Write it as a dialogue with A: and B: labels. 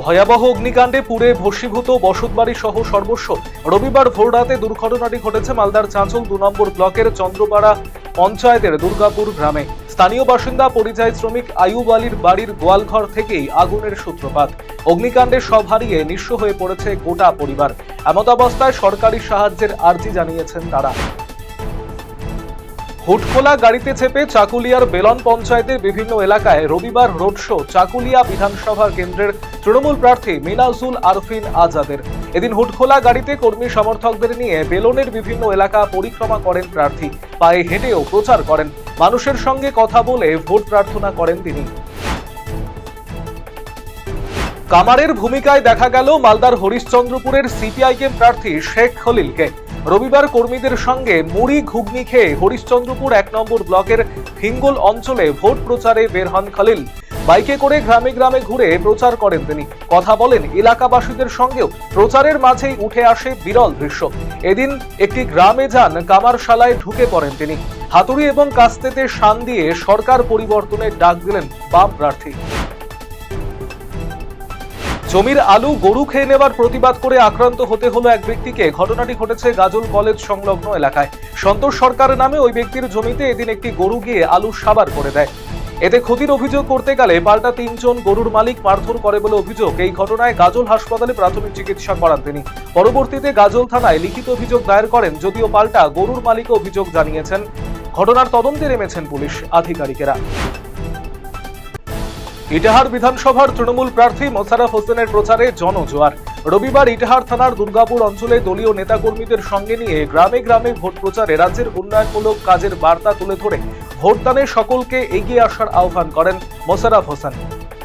A: ভয়াবহ অগ্নিকাণ্ডে পুড়ে ভস্মীভূত বসতবাড়ি সহ সর্বস্ব। রবিবার ভোররাতে দুর্ঘটনাটি ঘটেছে মালদার চাঁচল 2 নম্বর ব্লকের চন্দ্রপাড়া পঞ্চায়েতের দুর্গাপুর গ্রামে। স্থানীয় বাসিন্দা পরিযায়ী শ্রমিক আয়ুব আলীর বাড়ির গোয়ালঘর থেকেই আগুনের সূত্রপাত। অগ্নিকাণ্ডে সব হারিয়ে নিঃস্ব হয়ে পড়েছে গোটা পরিবার। এমতাবস্থায় সরকারি সাহায্যের আর্জি জানিয়েছেন তারা। হুটখোলা গাড়িতে চেপে চাকুলিয়ার বেলন পঞ্চায়েতের বিভিন্ন এলাকায় রবিবার রোড শো চাকুলিয়া বিধানসভা কেন্দ্রের তৃণমূল প্রার্থী মিনাজুল আরফিন আজাদের। এদিন হুটখোলা গাড়িতে কর্মী সমর্থকদের নিয়ে বেলনের বিভিন্ন এলাকা পরিক্রমা করেন প্রার্থী। পায়ে হেঁটেও প্রচার করেন। মানুষের সঙ্গে কথা বলে ভোট প্রার্থনা করেন তিনি। কামারের ভূমিকায় দেখা গেল মালদার হরিশ্চন্দ্রপুরের সিপিআইএম প্রার্থী শেখ খলিলকে। রবিবার কর্মীদের সঙ্গে মুড়ি ঘুগনি খেয়ে হরিশ্চন্দ্রপুর 1 নম্বর ব্লকের হিঙ্গল অঞ্চলে ভোট প্রচারে বের হন খলিল। বাইকে করে গ্রামে গ্রামে ঘুরে প্রচার করেন তিনি, কথা বলেন এলাকাবাসীদের সঙ্গেও। প্রচারের মাঝেই উঠে আসে বিরল দৃশ্য। এদিন একটি গ্রামে যান কামারশালায় ঢুকে পড়েন তিনি। হাতুড়ি এবং কাস্তেতে শান দিয়ে সরকার পরিবর্তনের ডাক দিলেন বাম প্রার্থী। জমির আলু গরু খেয়ে নেওয়ার প্রতিবাদ করে আক্রান্ত হতে হলো এক ব্যক্তিকে। ঘটনাটি ঘটেছে গাজল কলেজ সংলগ্ন এলাকায়। সন্তোষ সরকারের নামে ওই ব্যক্তির জমিতে এদিন একটি গরু গিয়ে আলু সাবার করে দেয়। এতে ক্ষতির অভিযোগ করতে গেলে পাল্টা 3 জন গরুর মালিক মারধর করে বলে অভিযোগ। এই ঘটনায় গাজল হাসপাতালে প্রাথমিক চিকিৎসা করান তিনি। পরবর্তীতে গাজল থানায় লিখিত অভিযোগ দায়ের করেন, যদিও পাল্টা গরুর মালিকও অভিযোগ জানিয়েছেন। ঘটনার তদন্তে নেমেছেন পুলিশ আধিকারিকেরা। ইটাহার বিধানসভার তৃণমূল প্রার্থী মোশাররফ হোসেনের প্রচারে জনজোয়ার। রবিবার ইটাহার থানার দুর্গাপুর অঞ্চলে দলীয় নেতাকর্মীদের সঙ্গে নিয়ে গ্রামে গ্রামে ভোট প্রচারে রাজ্যের উন্নয়নমূলক কাজের বার্তা তুলে ধরে ভোটদানে সকলকে এগিয়ে আসার আহ্বান করেন মোশাররফ হোসেন।